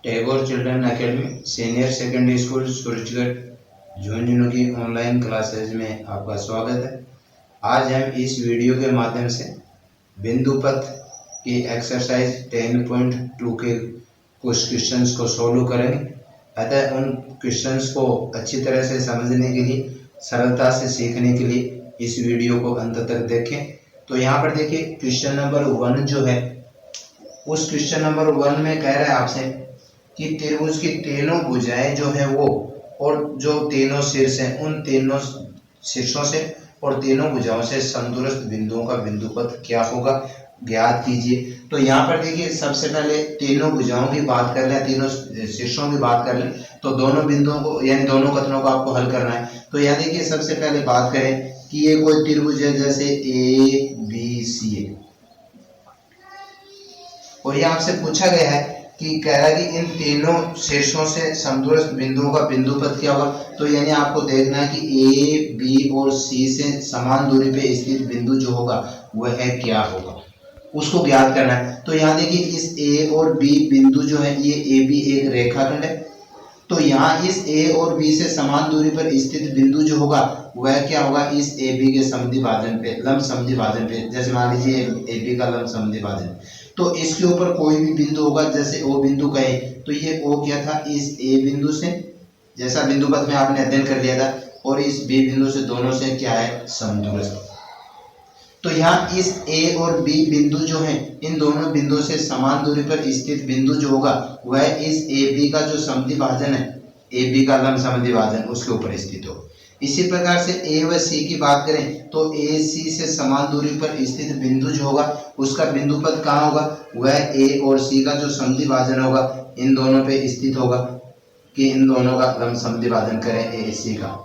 Tagore children academy senior secondary school Surajgarh Jhunjhunu की online classes में आपका स्वागत है। आज हम इस वीडियो के माध्यम से बिंदुपथ की एक्सरसाइज 10.2 के कुछ क्वेश्चंस को सॉल्व करेंगे। अतः उन क्वेश्चंस को अच्छी तरह से समझने के लिए, सरलता से सीखने के लिए इस वीडियो को अंत तक देखें। तो यहाँ पर देखिए, क्वेश्चन नंबर 1 जो है, उस क्वेश्चन नंबर 1 में कह रहा है आपसे कि त्रिभुज की तीनों भुजाएं जो है वो और जो तीनों शीर्ष हैं, उन तीनों शीर्षों से और तीनों भुजाओं से समदूरस्थ बिंदुओं का बिंदुपथ क्या होगा, ज्ञात कीजिए। तो यहाँ पर देखिए, सबसे पहले तीनों भुजाओं की बात कर लें, तीनों शीर्षों की बात कर लें। तो दोनों बिंदुओं को यानी दोनों कथनों को आपको हल करना है। तो यहाँ देखिए, सबसे पहले बात करें कि ये कोई त्रिभुज है, जैसे ABC है, और ये आपसे पूछा गया है कि कह रहा है कि इन तीनों शीर्षों से समदूरस्थ बिंदुओं का बिंदुपथ क्या होगा। तो यानी आपको देखना है कि A, B और C से समान दूरी पे स्थित बिंदु जो होगा वह क्या होगा, उसको ज्ञात करना है। तो यहाँ देखिए, इस A और B बिंदु जो है, ये AB एक रेखाखंड है। तो यहाँ इस A और B से समान दूरी पर स्थित बिंदु जो होगा वह क्या होगा, इस AB के समद्विभाजन पे, लंब समद्विभाजन पे। जैसे मान लीजिए AB का लंब समद्विभाजन, तो इसके ऊपर कोई भी बिंदु होगा, जैसे O बिंदु कहे, तो ये O क्या था, इस A बिंदु से, जैसा बिंदुपथ में आपने अध्ययन कर लिया था, और इस B बिंदु से, दोनों से क्या है, समदूरस्थ। तो यहाँ इस A और B बिंदु जो है, इन दोनों बिंदुओं से समान दूरी पर स्थित बिंदु जो होगा वह इस AB का जो समद्विभाजन है, AB का लंब समद्विभाजन, उसके ऊपर स्थित हो। इसी प्रकार से A व C की बात करें तो AC से समान दूरी पर स्थित बिंदु जो होगा उसका बिंदुपथ कहाँ होगा, वह A और C का जो समद्विभाजन होगा इन दोनों पे स्थित होगा, कि इन दोनों का लंब समद्विभाजन करें AC का।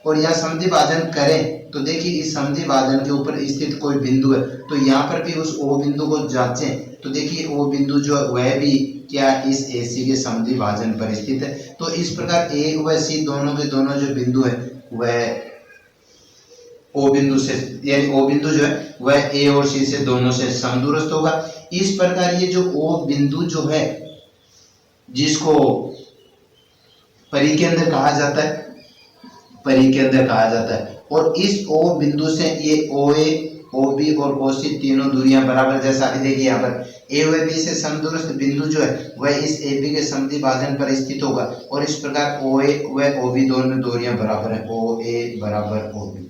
और यह समद्विभाजन करें तो देखिए, इस समद्विभाजन के ऊपर स्थित कोई बिंदु है, तो यहाँ पर भी उस O बिंदु को जांचें। तो देखिए, O बिंदु जो है वह भी क्या, इस AC के समद्विभाजन पर स्थित है। तो इस प्रकार A व C दोनों के दोनों जो बिंदु है वह O बिंदु से, यानी O बिंदु जो है वह A और C से दोनों से समदूरस्थ होगा। इस प्रकार ये जो O बिंदु जो है, जिसको परिकेंद्र कहा जाता है, परिकेंद्र कहा जाता है, और इस O बिंदु से ये OA, OB और OC तीनों दूरियां बराबर, जैसा देखिए यहाँ पर A व B से समदूरस्थ बिंदु जो है वह इस AB के समद्विभाजन पर स्थित होगा, और इस प्रकार OA व OB दोनों दूरियां बराबर है, OA बराबर OB।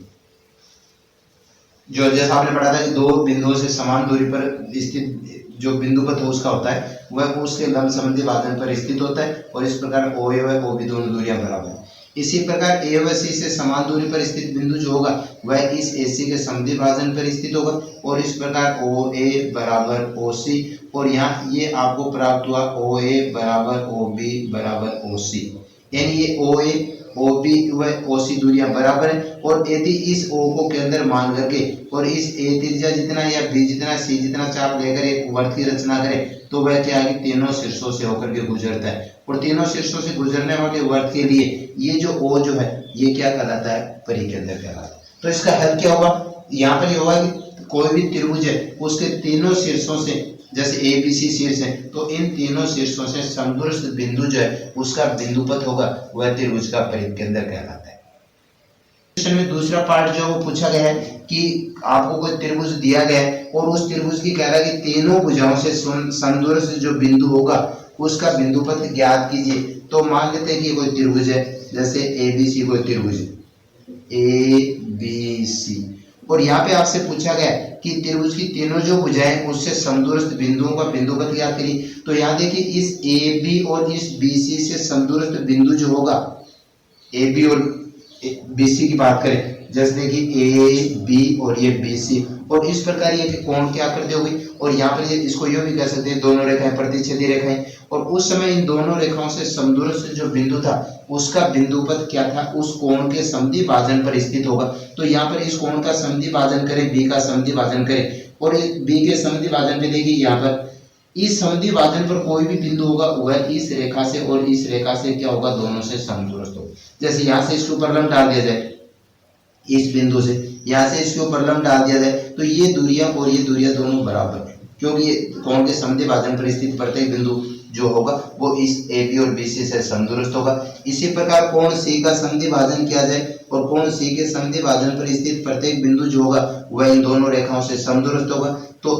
जो जैसा आपने पढ़ा था कि दो बिंदुओं से समान दूरी पर स्थित जो बिंदुपथ उसका होता है वह उसके लंब समद्विभाजन पर स्थित होता है, और इस प्रकार OA व OB दोनों दूरियां बराबर है। इसी प्रकार A व C से समान दूरी पर स्थित बिंदु जो होगा वह इस AC के समद्विभाजन पर स्थित होगा, और इस प्रकार OA बराबर OC, और यहाँ ये आपको प्राप्त हुआ OA बराबर OB बराबर OC। यानी ये OA, OB व OC दूरियां बराबर है। और यदि इस O को केंद्र मान करके और इस A त्रिज्या जितना या B जितना C जितना चाप लेकर एक वर्त की रचना करें, तो वह क्या है कि तीनों शीर्षों से होकर के गुजरता है, और तीनों शीर्षों से गुजरने वाले वर्त के लिए ये जो O जो है ये क्या कहलाता है, परिकेंद्र कहलाता है। तो इसका हल क्या होगा, यहाँ पर ये होगा कि कोई भी त्रिभुज है उसके तीनों शीर्षों से, जैसे ABC शीर्ष है, तो इन तीनों शीर्षों से समदूरस्थ बिंदु जो है उसका बिंदुपथ होगा, वह त्रिभुज का परिकेंद्र कहलाता है। क्वेश्चन में दूसरा पार्ट जो वो पूछा गया है कि आपको कोई त्रिभुज दिया गया है और उस त्रिभुज की कह रहा है कि तीनों भुजाओं से समदूरस्थ जो बिंदु होगा उसका बिंदुपथ ज्ञात कीजिए। तो मान लेते हैं कि कोई त्रिभुज है, जैसे ABC कोई त्रिभुज है ABC, और यहाँ पे आपसे पूछा गया कि त्रिभुज की तीनों जो भुजाएं उससे समदूरस्थ बिंदुओं का बिंदुपथ ज्ञात करिए। तो यहाँ देखिए, इस AB और इस BC से समदूरस्थ बिंदु जो होगा, AB और BC की बात करें, जैसे देखिए AB और ये BC, और इस प्रकार ये कोण क्या करते होगी, और यहाँ पर ये इसको ये भी कह सकते हैं दोनों रेखाएं प्रतिच्छेदी रेखाएं, और उस समय इन दोनों रेखाओं से समदूरस्थ जो बिंदु था उसका बिंदुपथ क्या था, उस कोण के समद्विभाजन पर स्थित होगा। तो यहाँ पर इस कोण का समद्विभाजन करें, B का समद्विभाजन करें, और B के समद्विभाजन पे देखिए यहाँ पर इस समद्विभाजन पर कोई भी बिंदु होगा वह इस रेखा से और इस रेखा से क्या होगा, दोनों से समदूरस्थ होगा। जैसे यहाँ से इसके ऊपर लंब डाल दिया जाए, इस बिंदु से यहाँ से इसके ऊपर लंब डाल दिया जाए, तो ये दूरियां और ये दूरियां दोनों बराबर है, क्योंकि ये कोण के समद्विभाजन पर स्थित प्रत्येक बिंदु जो होगा वो इस ए बी और बी सी से समदुरुस्त होगा। इसी प्रकार कोण सी का समद्वि भाजन किया जाए और कोण सी के समद्वि भाजन पर स्थित प्रत्येक बिंदु जो होगा वह इन दोनों रेखाओं से समदुरुस्त होगा। तो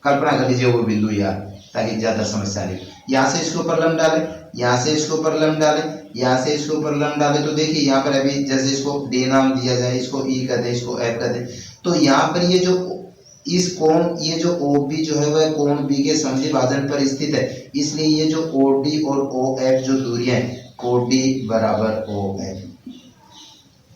कल्पना कर लीजिए वो बिंदु यार, ताकि ज्यादा समस्या नहीं। यहाँ से इसके ऊपर लंब डालें, यहाँ से इसके ऊपर लंब डालें, यहाँ से इसके ऊपर लंब डालें। तो देखिए यहाँ पर अभी जैसे इसको डी नाम दिया जाए, इसको ई कर दे, इसको एफ कर दे। तो यहाँ पर ये जो इस कोण, ये जो ओ बी जो है वह कोण बी के समद्वि भाजन पर स्थित है, इसलिए ये जो ओ डी और ओ एफ जो दूरियां हैं, ओ डी बराबर ओ एफ।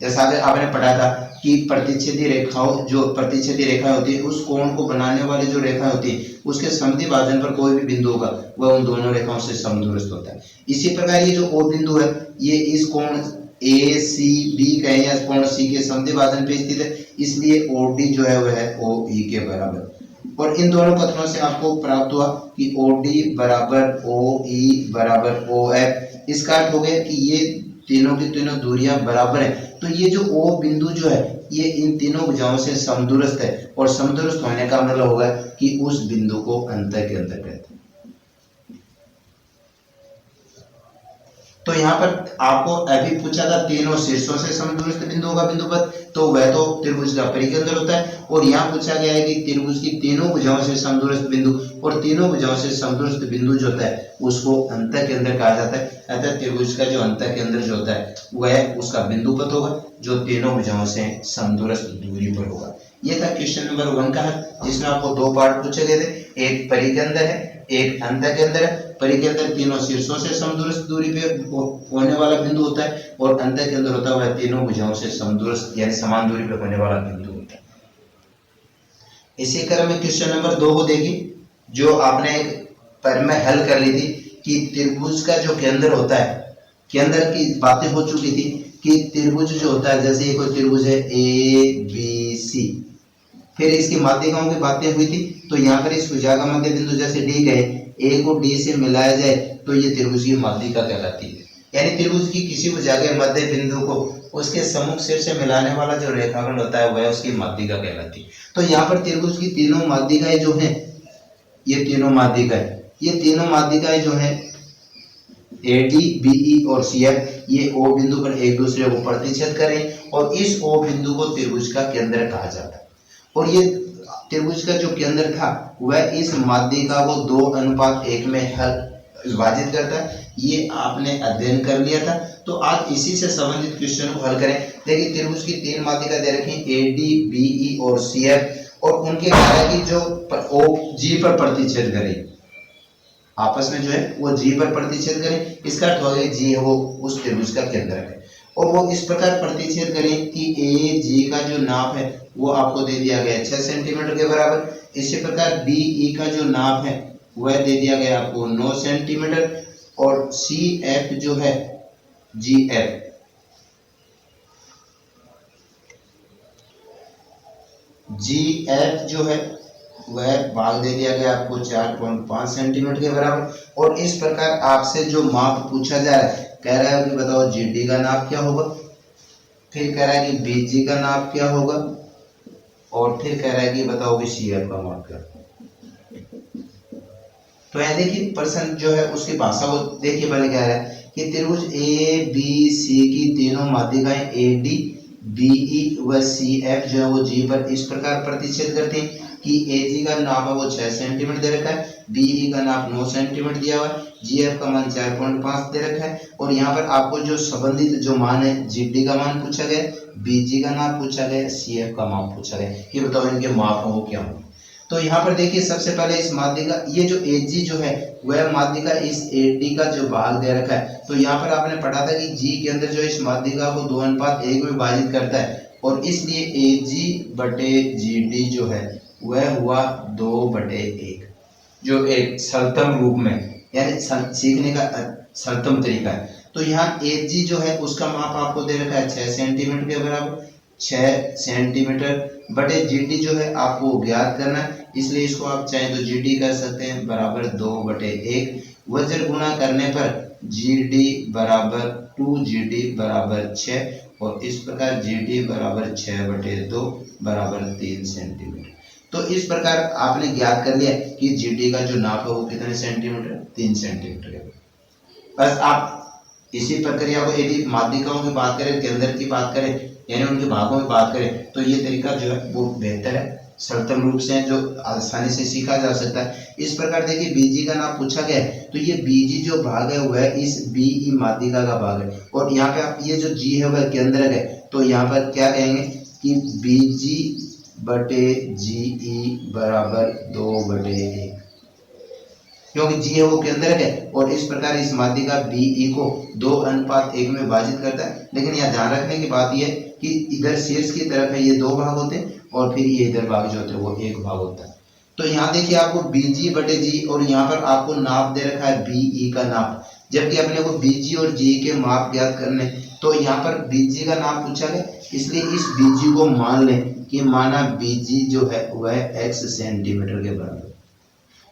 जैसा आपने पढ़ा था कि प्रतिच्छेदी रेखाओं, जो प्रतिच्छेदी रेखा होती है उस कोण को बनाने वाली जो रेखा होती है उसके समद्वि भाजन पर कोई भी बिंदु होगा वह उन दोनों रेखाओं से समदुरुस्त होता है। इसी प्रकार ये जो ओ बिंदु है ये इस कोण ए सी बी कहें या कोण सी के समद्वि भाजन पे स्थित है, इसलिए ओ डी जो है वह ओ ई के बराबर। और इन दोनों कथनों से आपको प्राप्त हुआ कि ओ डी बराबर ओ ई बराबर ओ एफ। इसका अर्थ हो गया कि ये तीनों की तीनों दूरियां बराबर हैं। तो ये जो ओ बिंदु जो है ये इन तीनों भुजाओं से समदुरुस्त है, और समदुरुस्त होने का मतलब होगा कि उस बिंदु को अंतर के अंदर कहते हैं। तो यहाँ पर आपको अभी पूछा था तीनों शीर्षों से समदुरुस्त बिंदु होगा बिंदुपथ, तो वह तो त्रिभुज का परिकेंद्र होता है। और यहाँ पूछा गया है कि त्रिभुज की तीनों भुजाओं से समदुरुस्त बिंदु, और तीनों भुजाओं से समदुरुस्त बिंदु जो होता है उसको अंतर केंद्र कहा जाता है। अतः त्रिभुज का जो अंतर केंद्र जो होता है वह उसका बिंदुपथ होगा जो तीनों भुजाओं से समदुरुस्त दूरी पर होगा। यह था क्वेश्चन नंबर 1 का, जिसमें आपको 2 पार्ट पूछे गए थे, एक परिकेंद्र है एक अंतर केंद्र है। परिकेंद्र तीनों शीर्षों से समदुरुस्त दूरी पे होने वाला बिंदु होता है, और अंतर केंद्र होता है वह तीनों भुजाओं से समदुरुस्त यानी समान दूरी पे होने वाला बिंदु होता है। इसी क्रम में क्वेश्चन नंबर 2 को देखिए, जो आपने एक पर में हल कर ली थी कि त्रिभुज का जो केंद्र होता है, केंद्र की बातें हो चुकी थी कि त्रिभुज जो होता है, जैसे कोई त्रिभुज है ए बी सी, फिर इसकी माध्यिकाओं की बातें हुई थी। तो यहाँ पर इस भुजा का मध्य बिंदु जैसे डी गए, ए को डी से मिलाया जाए तो ये त्रिभुज की माध्यिका कहलाती है। यानी त्रिभुज की किसी भुजा के मध्य बिंदु को उसके सम्मुख सिर से मिलाने वाला जो रेखाखंड होता है वह उसकी माध्यिका कहलाती है। तो यहाँ पर त्रिभुज की तीनों माध्यिकाएं जो हैं, ये तीनों माध्यिकाएं जो हैं ए डी बी ई और सी एफ, ये ओ बिंदु पर एक दूसरे को प्रतिच्छेद करें, और इस ओ बिंदु को त्रिभुज का केंद्र कहा जाता है। और ये त्रिभुज का जो केंद्र था वह इस माध्यिका को 2:1 में विभाजित करता है। ये आपने अध्ययन कर लिया था। तो आज इसी से संबंधित क्वेश्चन को हल करें। देखिए त्रिभुज की 3 माध्यिका दे रखी है, ए डी बी ई और सी एफ, और उनके कार्य की जो ओ जी पर प्रतिच्छेद करें, आपस में जो है वो जी पर प्रतिच्छेद करें। इसका अर्थ होगा जी है वो उस त्रिभुज का केंद्र है, और वो इस प्रकार प्रतिच्छेद करें कि ए जी का जो नाप है वो आपको दे दिया गया 6 सेंटीमीटर के बराबर। इसी प्रकार बी ई का जो नाप है वह दे दिया गया आपको 9 सेंटीमीटर, और सी एफ जो है जी एफ जो है वह भाग दे दिया गया आपको 4.5 सेंटीमीटर के बराबर। और इस प्रकार आपसे जो माप पूछा जा रहा है, कह रहा है कि बताओ जी डी का नाप क्या होगा, फिर कह रहा है कि बी जी का नाप क्या होगा, और फिर कह रहा है कि बताओ कि सी एफ का माप क्या होगा। तो यह देखिए प्रश्न जो है उसकी भाषा को देखिए, पहले कह रहा है कि त्रिभुज ए बी सी की तीनों माध्यिकाएं ए डी बी ई व सी एफ जो है वो जी पर इस प्रकार प्रतिच्छेद करती हैं कि ए जी का नाप है वो 6 सेंटीमीटर दे रखा है, बी ई का नाप 9 सेंटीमीटर दिया हुआ है, जी एफ का मान 4.5 दे रखा है, और यहाँ पर आपको जो संबंधित जो मान है जी डी का मान पूछा गया, बी जी का नाप पूछा गया, सी एफ का माप पूछा गया। ये बताओ इनके माप हो क्या हो। तो यहाँ पर देखिए सबसे पहले इस माध्यिका, ये जो ए जी जो है वह माध्यिका इस ए डी का जो भाग दे रखा है। तो यहाँ पर आपने पढ़ा था कि जी के अंदर जो इस माध्यिका को 2:1 में विभाजित करता है, और इसलिए ए जी बटे जी डी जो है वह हुआ 2/1, जो एक सरलतम रूप में यानी सीखने का सरलतम तरीका है। तो यहाँ ए जी जो है उसका माप आपको दे रखा है 6 सेंटीमीटर के बराबर, 6 सेंटीमीटर बटे जी डी जो है आपको ज्ञात करना है, इसलिए इसको आप चाहे तो जी डी कर सकते हैं बराबर 2/1। वज्र गुणा करने पर जी डी बराबर 2GD बराबर 6, और इस प्रकार जी डी बराबर 6/2 बराबर 3 सेंटीमीटर। तो इस प्रकार आपने ज्ञात कर लिया कि जीडी का जो नाप है वो कितने सेंटीमीटर, 3 सेंटीमीटर है। बस आप इसी प्रक्रिया को यदि माध्यिकाओं की बात करें, केंद्र की बात करें, यानी उनके भागों की बात करें, तो ये तरीका जो है वो बेहतर है, सरल रूप से जो आसानी से सीखा जा सकता है। इस प्रकार देखिए बीजी का नाम पूछा गया है, तो ये बीजी जो भाग है वह इस बीई माध्यिका का भाग है, और यहाँ पे आप ये जो जी है वह केंद्रक है, तो यहाँ पर क्या कहेंगे कि बीजी बटे जीई बराबर 2/1, क्योंकि जी है वो केंद्रक है, और इस प्रकार इस माध्यिका बीई को 2:1 में विभाजित करता है। लेकिन यहाँ ध्यान रखने की बात यह है कि इधर शीर्ष की तरफ है ये 2 भाग होते हैं, और फिर ये इधर भाग जो होते हैं वो 1 भाग होता है। तो यहाँ देखिए आपको बीजी बटे जी, और यहाँ पर आपको नाप दे रखा है बीई का नाप, जबकि अपने को बीजी और जी के माप ज्ञात करने, तो यहाँ पर बीजी का नाप पूछा गया, इसलिए इस बीजी को मान लें कि माना बीजी जो है वह x सेंटीमीटर के बराबर।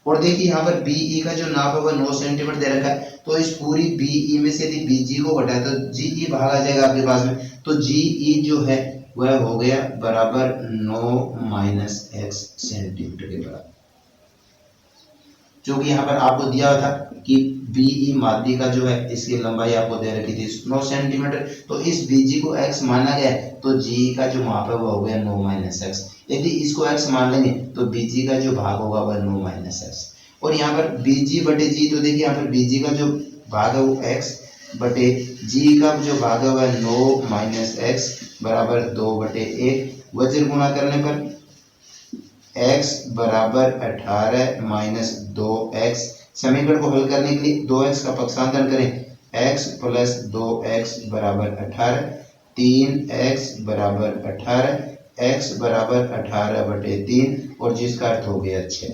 और देखिए यहाँ पर बीई का जो नाप है वह 9 सेंटीमीटर दे रखा है, तो इस पूरी बीई में से यदि बीजी को घटाए तो जीई भाग आ जाएगा आपके पास में, तो जीई जो है वह हो गया बराबर 9 - x सेंटीमीटर के बराबर, जो कि यहाँ पर आपको दिया हुआ था कि बीई माध्यिका जो है इसकी लंबाई आपको दे रखी थी 9 सेंटीमीटर, तो इस बीजी को x माना गया है, तो जी का जो माप है वो हो गया 9 - x। यदि इसको x मान लेंगे तो बीजी का जो भाग होगा वह 9 - x, और यहाँ पर बीजी बटे जी, तो देखिए यहाँ पर बीजी का जो भाग है वो x बटे जी का जो भाग है वह 9 - x बराबर 2/1, वज्र गुणा करने पर x बराबर 18 - 2x, समीकरण को हल करने के लिए 2x का पक्षांतर करें, x + 2x बराबर 18, 3x बराबर 18, x बराबर 18/3, और जिसका अर्थ हो गया 6।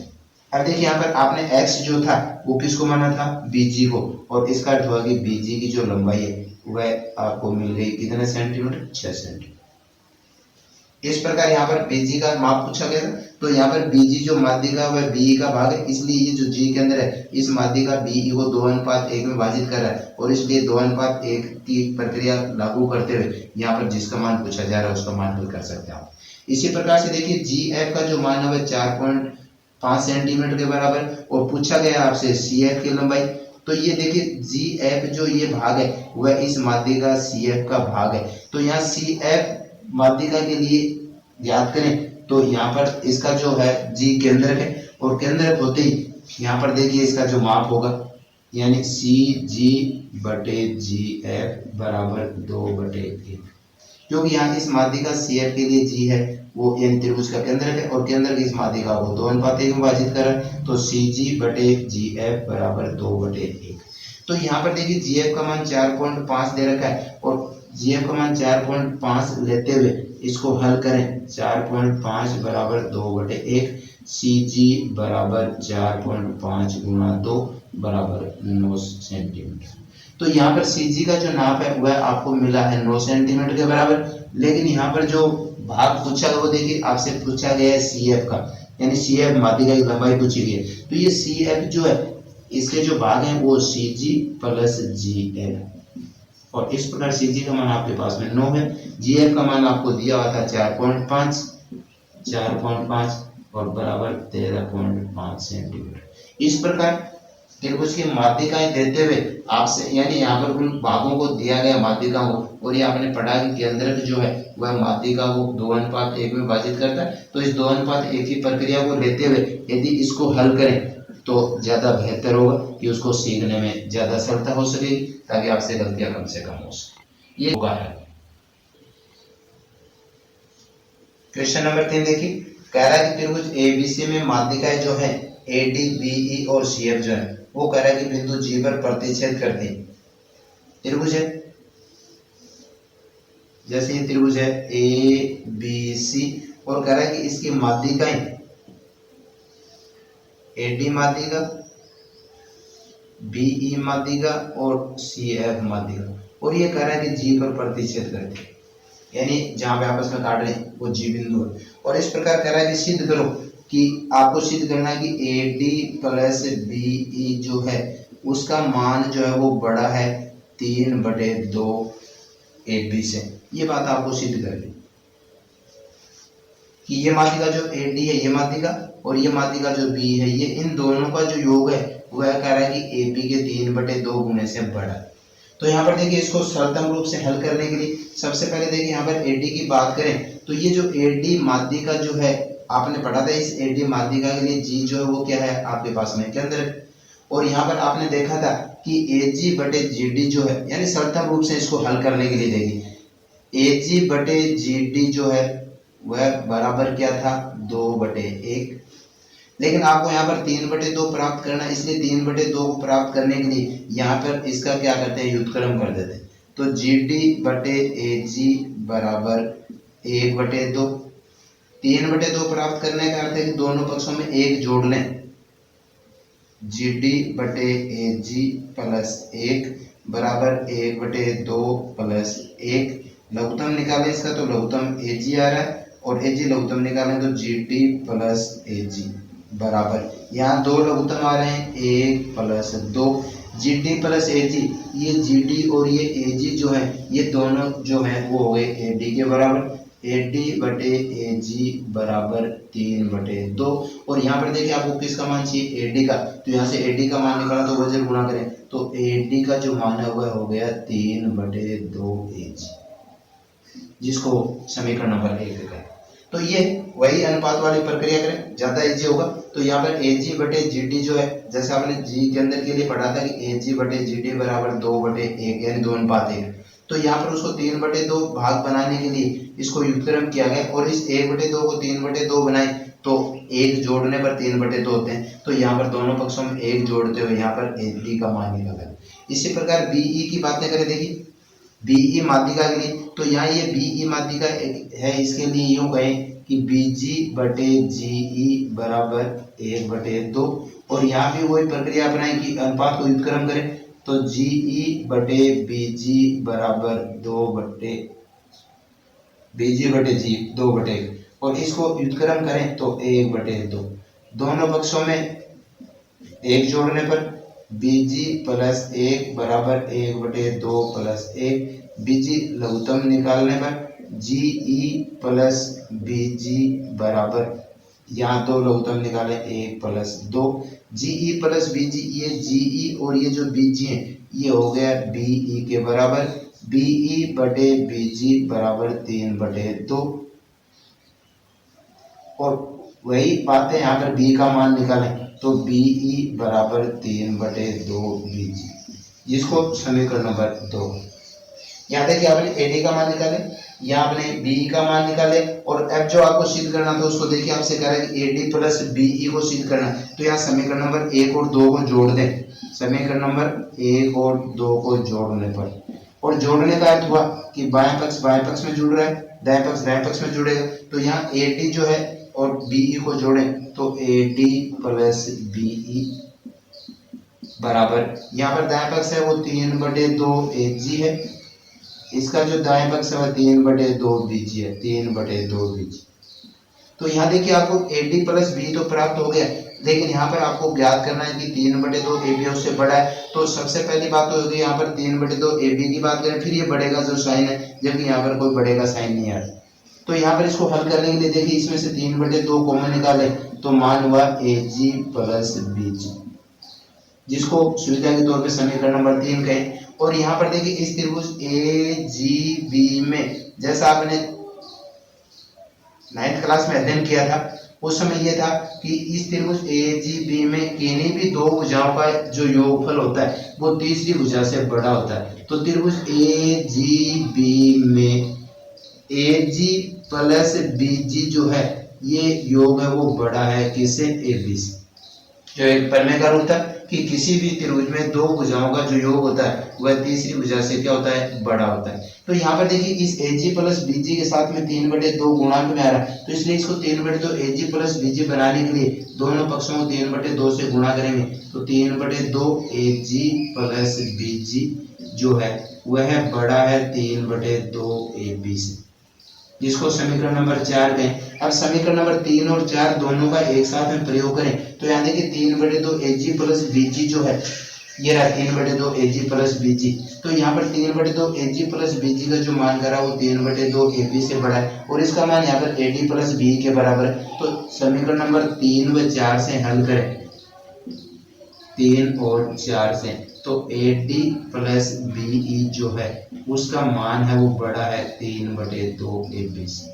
अब देखिए यहाँ पर आपने x जो था वो किसको माना था, बीजी को, और इसका अर्थ हुआ कि बीजी की जो लंबाई है वह आपको मिल गई कितने सेंटीमीटर, 6 सेंटीमीटर। इस प्रकार यहाँ पर बीजी का माप पूछा गया था, तो यहाँ पर बीजी जो माध्यिका वह बीई का भाग है, इसलिए ये जो जी के अंदर है इस माध्यिका बीई को 2:1 में विभाजित कर रहा है, और इसलिए 2:1 की प्रक्रिया लागू करते हुए यहाँ पर जिसका मान पूछा जा रहा है उसका मान हल कर सकते हैं आप। इसी प्रकार से देखिए जी एफ का जो मान है वह 4.5 सेंटीमीटर के बराबर, और पूछा गया आपसे सी एफ की लंबाई, तो ये देखिए जी एफ जो ये भाग है वह इस माध्यिका सी एफ का भाग है, तो यहाँ सी एफ माध्यिका के लिए याद करें, तो यहाँ पर इसका जो है जी केंद्रक है, और केंद्रक होते ही यहाँ पर देखिए इसका जो माप होगा यानी सी जी बटे जी एफ बराबर 2/1, क्योंकि यहाँ इस माध्यिका सी एफ के लिए जी है वो यानी त्रिभुज का केंद्रक है, और केंद्रक इस माध्यिका को 2:1 में विभाजित कर, तो सी जी बटे जी एफ बराबर 2/1। तो यहाँ पर देखिए जी एफ का मान 4.5 दे रखा है, और जी एफ का मान 4.5 लेते हुए इसको हल करें, 4.5 बराबर 2/1, सी जी बराबर 4.5 × 2 बराबर 9 सेंटीमीटर। तो यहाँ पर सी जी का जो नाप है वह आपको मिला है 9 सेंटीमीटर के बराबर, लेकिन यहाँ पर जो भाग पूछा गया वो देखिए आपसे पूछा गया है सी एफ का, यानी सी एफ माध्यिका की लंबाई पूछी गई है, तो ये सी एफ जो है इसके जो भाग हैं वो सी जी प्लस जी एफ, और इस प्रकार सी जी का मान आपके पास में 9 है, जी एफ का मान आपको दिया हुआ था 4.5 और बराबर 13.5 सेंटीमीटर। इस प्रकार त्रिभुज की माध्यिकाएं देते हुए आपसे यानी यहाँ पर उन भागों को दिया गया माध्यिकाओं को, और ये आपने पढ़ा कि केंद्रक जो है वह माध्यिका को 2:1 में विभाजित करता है, तो इस 2:1 की प्रक्रिया को लेते हुए यदि इसको हल करें तो ज्यादा बेहतर होगा कि उसको सीखने में ज्यादा सरलता हो सकेगी, ताकि आपसे गलतियां कम से कम हो सके। ये होगा है। क्वेश्चन नंबर 3 देखिए, कह रहा है कि त्रिभुज एबीसी में माध्यिकाएं जो है एडी बीई और सीएफ जो है वो कह रहा है कि बिंदु जी पर प्रतिच्छेद करते हैं। त्रिभुज है, जैसे ये त्रिभुज है ए बी सी, और कह रहा है कि इसकी माध्यिकाएं एडी माध्यिका, बीई माध्यिका और सीएफ माध्यिका, और ये कह रहा है कि जी पर प्रतिच्छेद करते हैं, यानी जहां पे आपस में काट रहे हैं वो जी बिंदु है। और इस प्रकार कह रहा है कि सिद्ध करो, कि आपको सिद्ध करना है कि एडी प्लस बीई जो है उसका मान जो है वो बड़ा है 3/2 एबी से। ये बात आपको सिद्ध करनी। कि ये माध्यिका जो AD है ये माध्यिका और ये माध्यिका जो B है ये इन दोनों का जो योग है वह कह रहा है कि AB के 3/2 गुने से बड़ा। तो यहाँ पर देखिए इसको सरलतम रूप से हल करने के लिए सबसे पहले देखिए यहाँ पर AD की बात करें तो ये जो AD माध्यिका जो है आपने पढ़ा था, इस AD माध्यिका के लिए G जो है वो क्या है आपके पास में के अंदर है। और यहाँ पर आपने देखा था कि AG/GD जो है, यानी सरलतम रूप से इसको हल करने के लिए देखिए AG/GD जो है वह बराबर क्या था 2/1। लेकिन आपको यहाँ पर 3/2 प्राप्त करना है, इसलिए 3/2 को प्राप्त करने के लिए यहाँ पर इसका क्या करते हैं व्युत्क्रम कर देते हैं। तो GD/AG बराबर 1/2। 3/2 प्राप्त करने का अर्थ है कि दोनों पक्षों में 1 जोड़ लें। GD/AG प्लस 1 बराबर 1/2 प्लस 1। लघुत्तम निकालें इसका तो लघुत्तम AG आ रहा है और AG लघुत्तम निकालें तो GD प्लस AG बराबर, यहाँ दो लघुत्तम आ रहे हैं 1 प्लस 2। GD प्लस AG, ये GD और ये AG जो है ये दोनों जो है वो हो गए AD के बराबर। AD/AG बराबर 3/2। और यहाँ पर देखिए आपको किसका मान चाहिए AD का, तो यहाँ से AD का मान निकाला तो वजन गुणा करें तो AD का जो मान है वह हो गया 3/2 AG, जिसको समीकरण नंबर 1 कहें। तो ये वही अनुपात वाली प्रक्रिया करें ज्यादा इजी होगा। तो यहाँ पर AG/GD जो है जैसे आपने G के अंदर के लिए पढ़ा था कि AG/GD बराबर 2/1 यानी 2:1। तो यहाँ पर उसको 3/2 भाग बनाने के लिए इसको व्युत्क्रम किया गया और इस 1/2 को 3/2 बनाए तो 1 जोड़ने पर 3/2 होते हैं। तो यहाँ पर दोनों पक्षों में 1 जोड़ते हुए यहाँ पर AD का मान निकाला। इसी प्रकार BE की बातें करें, देखिए BE माध्यिका के लिए तो यहाँ ये BE माध्यिका है, इसके लिए यूं कहें कि BG/GE बराबर 1/2। और यहाँ भी वही प्रक्रिया अपनाएं कि अनुपात को व्युत्क्रम करें तो GE/BG बराबर 2/BG/G 2/1 और इसको व्युत्क्रम करें तो 1/2। दोनों पक्षों में 1 जोड़ने पर BG प्लस 1 बराबर 1/2 प्लस 1। BG लघुत्तम निकालने पर GE प्लस BG बराबर, यहाँ दो लघुत्तम निकाले 1 प्लस 2। GE प्लस BG, ये GE और ये जो BG है ये हो गया BE के बराबर। BE/BG बराबर 3/2। और वही बातें यहाँ पर B का मान निकालें तो BE बराबर 3/2 BG, जिसको समीकरण नंबर 2। यहाँ देखिए आपने AD का मान निकाले, यहाँ आपने BE का मान निकाले और अब जो आपको सिद्ध करना था उसको देखिए आपसे कह रहा है कि AD प्लस BE को सिद्ध करना। तो यहाँ समीकरण नंबर 1 और 2 को जोड़ दें। समीकरण नंबर 1 और 2 को जोड़ने पर, और जोड़ने का अर्थ हुआ कि बाएं पक्ष में जुड़ रहा है, दाएं पक्ष में जुड़ेगा। तो यहाँ AD जो है और BE को जोड़ें तो AD प्लस BE बराबर, यहाँ पर दाएं पक्ष है वो 3/2 AG है, इसका जो दाएं पक्ष है वह 3/2 BG है, 3/2 BG। तो यहाँ देखिए आपको AD प्लस BE तो प्राप्त हो गया, लेकिन यहाँ पर आपको ज्ञात करना है कि 3/2 AB उससे बड़ा है। तो सबसे पहली बात तो होगी यहाँ पर 3/2 AB की बात करें, फिर ये बढ़ेगा जो साइन है, जबकि यहाँ पर कोई बढ़ेगा साइन नहीं आ रहा। तो यहाँ पर इसको हल करने के लिए देखिए इसमें से 3/2 कॉमन निकाले तो मान हुआ AG प्लस BG, जिसको सुविधा के तौर पे समीकरण नंबर 3 कहें। और यहाँ पर देखिए इस त्रिभुज AGB में जैसा आपने 9th क्लास में अध्ययन किया था उस समय यह था कि इस त्रिभुज AGB में किन्हीं भी दो भुजाओं का जो योगफल होता है वो तीसरी भुजा से बड़ा होता है। तो त्रिभुज AGB में AG प्लस BG जो है ये योग है वो बड़ा है किससे, AB से। जो एक प्रमेय का रूप था कि किसी भी त्रिभुज में दो भुजाओं का जो योग होता है वह तीसरी भुजा से क्या होता है, बड़ा होता है। तो यहाँ पर देखिए इस AG प्लस BG के साथ में 3/2 गुणांक में आ रहा है, तो इसलिए इसको 3/2 AG प्लस BG बनाने के लिए दोनों पक्षों को 3/2 से गुणा करेंगे। तो 3/2 AG प्लस BG जो है वह बड़ा है 3/2 AB से, जिसको समीकरण नंबर 4 कहें। अब समीकरण नंबर 3 और 4 दोनों का एक साथ में प्रयोग करें तो यहाँ देखिए 3/2 AG प्लस BG जो है ये रहा 3/2 AG प्लस BG। तो यहाँ पर 3/2 AG प्लस BG का जो मान करा वो 3/2 AB से बड़ा है और इसका मान यहाँ पर AD प्लस BE के बराबर है। तो समीकरण नंबर 3 व 4 से हल करें, 3 और 4 से, तो AD प्लस BE जो है उसका मान है वो बड़ा है 3/2 AB से।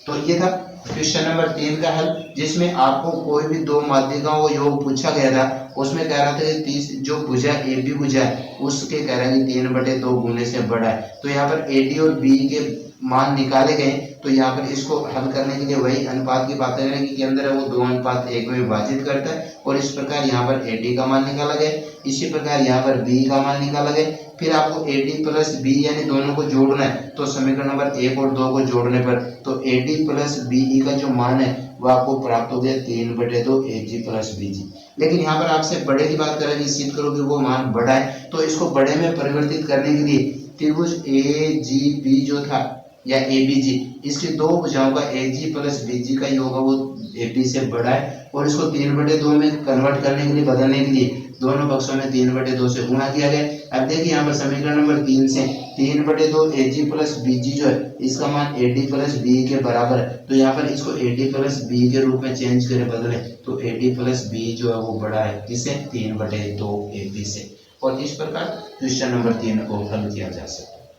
तो ये था क्वेश्चन नंबर 3 का हल, जिसमें आपको कोई भी दो माध्यिकाओं का योग पूछा गया था। उसमें कह रहा था कि 30 जो भुजा AB भुजा है उसके कह रहा है कि 3/2 गुने से बड़ा है। तो यहाँ पर AD और BE के मान निकाले गए। तो यहाँ पर इसको हल करने के लिए वही अनुपात की बात करें कि अंदर है वो 2:1 में विभाजित करता है और इस प्रकार यहाँ पर AD का मान निकाला गया। इसी प्रकार यहाँ पर BE का मान निकाला गया। फिर आपको AD प्लस BE यानी दोनों को जोड़ना है। तो समीकरण नंबर 1 और 2 को जोड़ने पर तो AD प्लस BE का जो मान है वो आपको प्राप्त हो गया 3/2 AG प्लस BG। लेकिन यहाँ पर आपसे बड़े की बात करें, सिद्ध करो कि वो मान बड़ा है। तो इसको बड़े में परिवर्तित करने के लिए त्रिभुज AGB जो था या ABG, इसकी दो भुजाओं का AG प्लस BG का योग है वो AB से बड़ा है और इसको 3/2 में कन्वर्ट करने के लिए, बदलने के लिए दोनों पक्षों में 3/2 से गुणा किया गया। अब देखिए यहाँ पर समीकरण नंबर 3 से 3/2 AG प्लस BG जो है इसका मान AD प्लस BE के बराबर है। तो यहाँ पर इसको AD प्लस BE के रूप में चेंज करे, बदले, तो AD प्लस BE जो है वो बड़ा है किसे, 3/2 AB से। और इस प्रकार क्वेश्चन नंबर 3 को हल किया जा सकता है।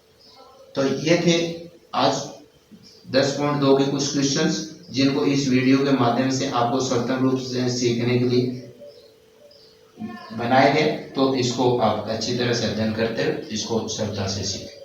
तो ये थे आज 10.2 के कुछ क्वेश्चंस जिनको इस वीडियो के माध्यम से आपको स्वतंत्र रूप से सीखने के लिए बनाए गए। तो इसको आप अच्छी तरह से अध्ययन करते हुए इसको श्रद्धा से सीखें।